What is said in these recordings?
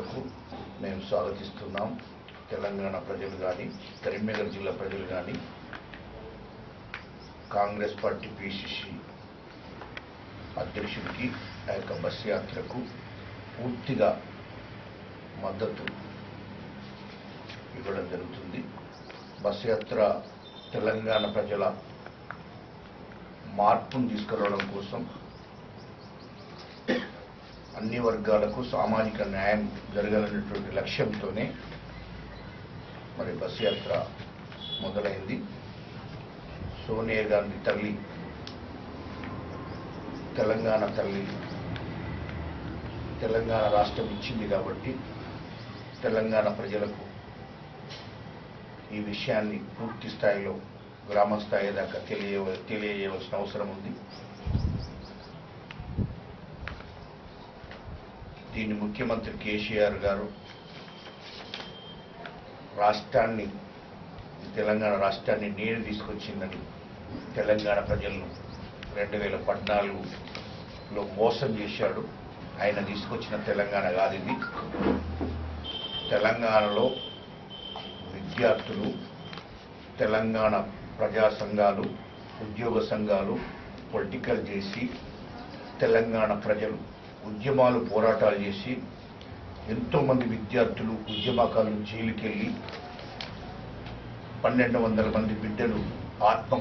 కొరకు మేము స్వాగతిస్తున్నాం. తెలంగాణ ప్రజలు కానీ, కరీంనగర్ జిల్లా ప్రజలు కానీ కాంగ్రెస్ పార్టీ పిసిసి అధ్యక్షుడికి ఆ యొక్క బస్ యాత్రకు పూర్తిగా మద్దతు ఇవ్వడం జరుగుతుంది. బస్ యాత్ర తెలంగాణ ప్రజల మార్పును తీసుకురావడం కోసం, అన్ని వర్గాలకు సామాజిక న్యాయం జరగాలనేటువంటి లక్ష్యంతోనే మరి బస్ యాత్ర మొదలైంది. సోనియా గాంధీ తల్లి, తెలంగాణ తల్లి తెలంగాణ రాష్ట్రం ఇచ్చింది కాబట్టి తెలంగాణ ప్రజలకు ఈ విషయాన్ని పూర్తి స్థాయిలో గ్రామ స్థాయి దాకా తెలియజేయవలసిన అవసరం ఉంది. దీన్ని ముఖ్యమంత్రి కేసీఆర్ గారు తెలంగాణ రాష్ట్రాన్ని నేను తీసుకొచ్చిందని తెలంగాణ ప్రజలను 2014లో మోసం చేశాడు. ఆయన తీసుకొచ్చిన తెలంగాణ కాదు ఇది. తెలంగాణలో విద్యార్థులు, తెలంగాణ ప్రజా సంఘాలు, ఉద్యోగ సంఘాలు పొలిటికల్ చేసి, తెలంగాణ ప్రజలు ఉద్యమాలు, పోరాటాలు చేసి, ఎంతోమంది విద్యార్థులు, ఉద్యమకారులు జైలుకెళ్ళి 1200 మంది బిడ్డలు ఆత్మ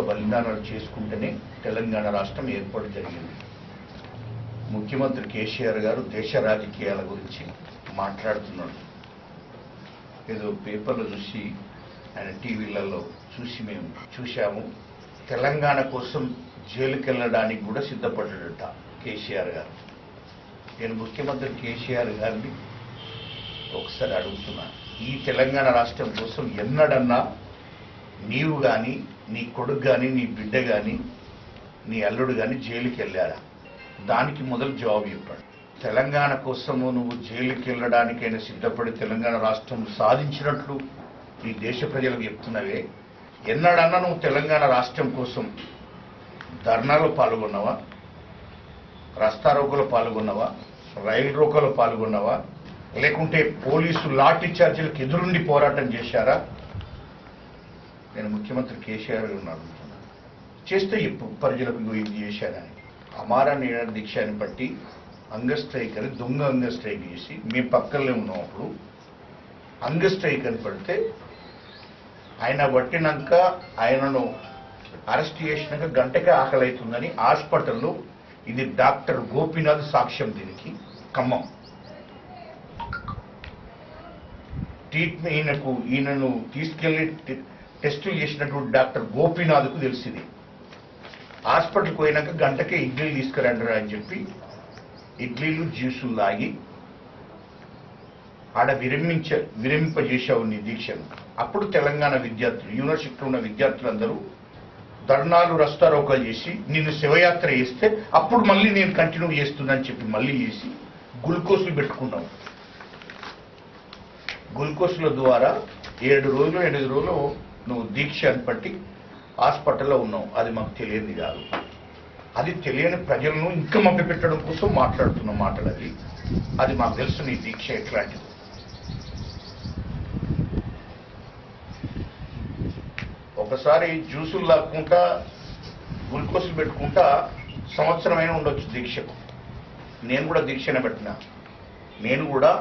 బలిదానాలు చేసుకుంటేనే తెలంగాణ రాష్ట్రం ఏర్పాటు జరిగింది. ముఖ్యమంత్రి కేసీఆర్ గారు దేశ రాజకీయాల గురించి మాట్లాడుతున్నాడు. ఏదో పేపర్లు చూసి, ఆయన టీవీలలో చూసి మేము చూశాము. తెలంగాణ కోసం జైలుకెళ్ళడానికి కూడా సిద్ధపడ్డాడట కేసీఆర్ గారు. నేను ముఖ్యమంత్రి కేసీఆర్ గారిని ఒకసారి అడుగుతున్నాను, ఈ తెలంగాణ రాష్ట్రం కోసం ఎన్నడన్నా నీవు కానీ, నీ కొడుకు కానీ, నీ బిడ్డ కానీ, నీ అల్లుడు కానీ జైలుకి వెళ్ళారా? దానికి మొదలు జవాబు చెప్పాడు. తెలంగాణ కోసము నువ్వు జైలుకి వెళ్ళడానికైనా సిద్ధపడి తెలంగాణ రాష్ట్రం సాధించినట్లు ఈ దేశ ప్రజలకు చెప్తున్నవే, ఎన్నడన్నా నువ్వు తెలంగాణ రాష్ట్రం కోసం ధర్నాలో పాల్గొన్నావా? రస్తారోకోలో పాల్గొన్నావా? రైలు రోకోలో పాల్గొన్నావా? లేకుంటే పోలీసు లాఠీ చార్జీలకు ఎదురుండి పోరాటం చేశారా? నేను ముఖ్యమంత్రి కేసీఆర్ గారిని అడుగుతున్నాను, చేస్తే ఇప్పుడు ప్రజలకు ఇది చేశానని. అమారా నిరాహార దీక్షని బట్టి అంగస్ట్రైక్ అని దొంగ అంగస్ట్రైక్ చేసి మేము పక్కనే ఉన్నప్పుడు అంగస్ట్రైక్ అని పడితే ఆయన పట్టినాక ఆయనను అరెస్ట్ చేసినాక గంటకే ఆకలి అవుతుందని హాస్పిటల్లో, ఇది డాక్టర్ గోపీనాథ్ సాక్ష్యం దీనికి, ఖమ్మం ట్రీట్మెంట్ ఈయనను తీసుకెళ్లి టెస్టులు చేసినటువంటి డాక్టర్ గోపీనాథ్కు తెలిసింది. హాస్పిటల్కి పోయినాక గంటకే ఇడ్లీలు తీసుకురండి అని చెప్పి ఇడ్లీలు జ్యూసులు తాగి ఆడ విరమింపజేశావు నీ దీక్షను. అప్పుడు తెలంగాణ విద్యార్థులు, యూనివర్సిటీలో ఉన్న విద్యార్థులందరూ ధర్నాలు, రస్తారోకాలు చేసి నిన్ను శివయాత్ర చేస్తే అప్పుడు మళ్ళీ నేను కంటిన్యూ చేస్తున్నానని చెప్పి మళ్ళీ చేసి గ్లూకోజులు పెట్టుకున్నావు. గ్లూకోజుల ద్వారా 7 రోజులు 8 రోజులు నువ్వు దీక్ష అని పట్టి హాస్పిటల్లో ఉన్నావు. అది మాకు తెలియదు కాదు. అది తెలియని ప్రజలను ఇంకా మభ్యపెట్టడం కోసం మాట్లాడుతున్న మాటలు అది మాకు తెలుసు. నీ దీక్ష ఎట్లాంటిది. ఒకసారి జ్యూసులు లాక్కుంటా, గ్లూకోజులు పెట్టుకుంటా సంవత్సరమైనా ఉండొచ్చు దీక్షకు. నేను కూడా దీక్షనే పట్టినా. నేను కూడా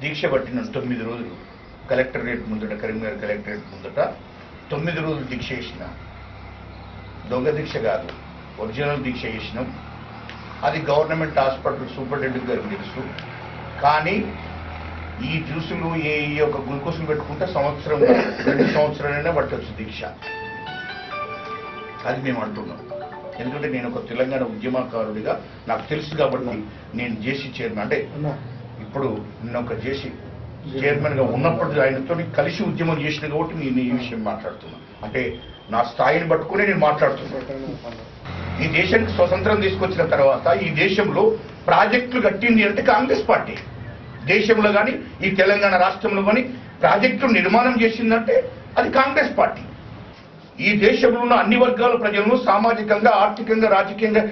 దీక్ష పట్టినాను 9 రోజులు కలెక్టరేట్ ముందట, కరీంనగర్ కలెక్టరేట్ ముందట 9 రోజులు దీక్ష చేసిన. దొంగ దీక్ష కాదు, ఒరిజినల్ దీక్ష చేసినాం. అది గవర్నమెంట్ హాస్పిటల్ సూపరింటెండెంట్ గారికి తెలుసు. కానీ ఈ జ్యూసులు, ఈ యొక్క గ్లూకోజులు పెట్టుకుంటే 2 సంవత్సరాలైనా పట్టవచ్చు దీక్ష. అది మేము అంటున్నాం. ఎందుకంటే నేను ఒక తెలంగాణ ఉద్యమకారుడిగా నాకు తెలుసు కాబట్టి నేను జేసీ చైర్మన్, అంటే ఇప్పుడు నేను ఒక జేసీ చైర్మన్గా ఉన్నప్పుడు ఆయనతో కలిసి ఉద్యమం చేసిన కాబట్టి నేను ఈ విషయం మాట్లాడుతున్నాను. అంటే నా స్థాయిని పట్టుకునే నేను మాట్లాడుతున్నాను. ఈ దేశానికి స్వతంత్రం తీసుకొచ్చిన తర్వాత ఈ దేశంలో ప్రాజెక్టులు కట్టింది అంటే కాంగ్రెస్ పార్టీ. దేశంలో కానీ ఈ తెలంగాణ రాష్ట్రంలో కానీ ప్రాజెక్టులు నిర్మాణం చేసిందంటే అది కాంగ్రెస్ పార్టీ. ఈ దేశంలో ఉన్న అన్ని వర్గాల ప్రజలను సామాజికంగా, ఆర్థికంగా, రాజకీయంగా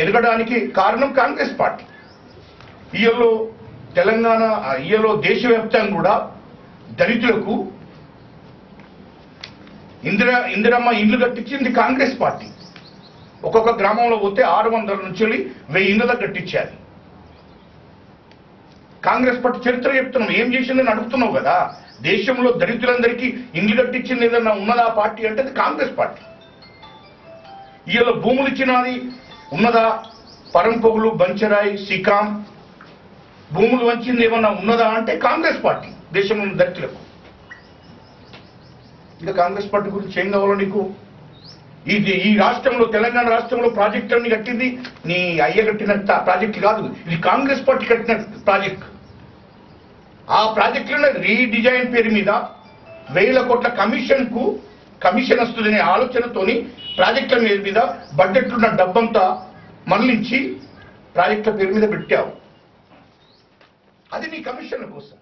ఎదగడానికి కారణం కాంగ్రెస్ పార్టీ. ఇయలో తెలంగాణ ఇయలో దేశవ్యాప్తంగా కూడా దళితులకు ఇందిరమ్మ ఇల్లు కట్టించింది కాంగ్రెస్ పార్టీ. ఒక్కొక్క గ్రామంలో పోతే 600 నుంచి 1000 ఇళ్ళ కట్టించారు. కాంగ్రెస్ పార్టీ చరిత్ర చెప్తున్నావు, ఏం చేసిందని అడుగుతున్నావు కదా. దేశంలో దళితులందరికీ ఇండ్లు కట్టించింది ఏదన్నా ఉన్నదా పార్టీ అంటే అది కాంగ్రెస్ పార్టీ. ఇవాళ భూములు ఇచ్చినది ఉన్నదా? పరంపొగులు, బంచరాయి, సికాం భూములు వంచింది ఏమన్నా ఉన్నదా అంటే కాంగ్రెస్ పార్టీ దేశంలో దళితులకు. ఇంకా కాంగ్రెస్ పార్టీ గురించి ఏం కావాలో నీకు? ఈ రాష్ట్రంలో తెలంగాణ రాష్ట్రంలో ప్రాజెక్టులన్నీ కట్టింది నీ అయ్య కట్టిన ప్రాజెక్టులు కాదు, ఇది కాంగ్రెస్ పార్టీ కట్టిన ప్రాజెక్టు. ఆ ప్రాజెక్టులను రీడిజైన్ పేరు మీద 1000 కోట్ల కమిషన్ వస్తుందనే ఆలోచనతోని ప్రాజెక్టుల మీద బడ్జెట్ ఉన్న డబ్బంతా మళ్లించి ప్రాజెక్టుల పేరు మీద పెట్టావు. అది నీ కమిషన్ల కోసం.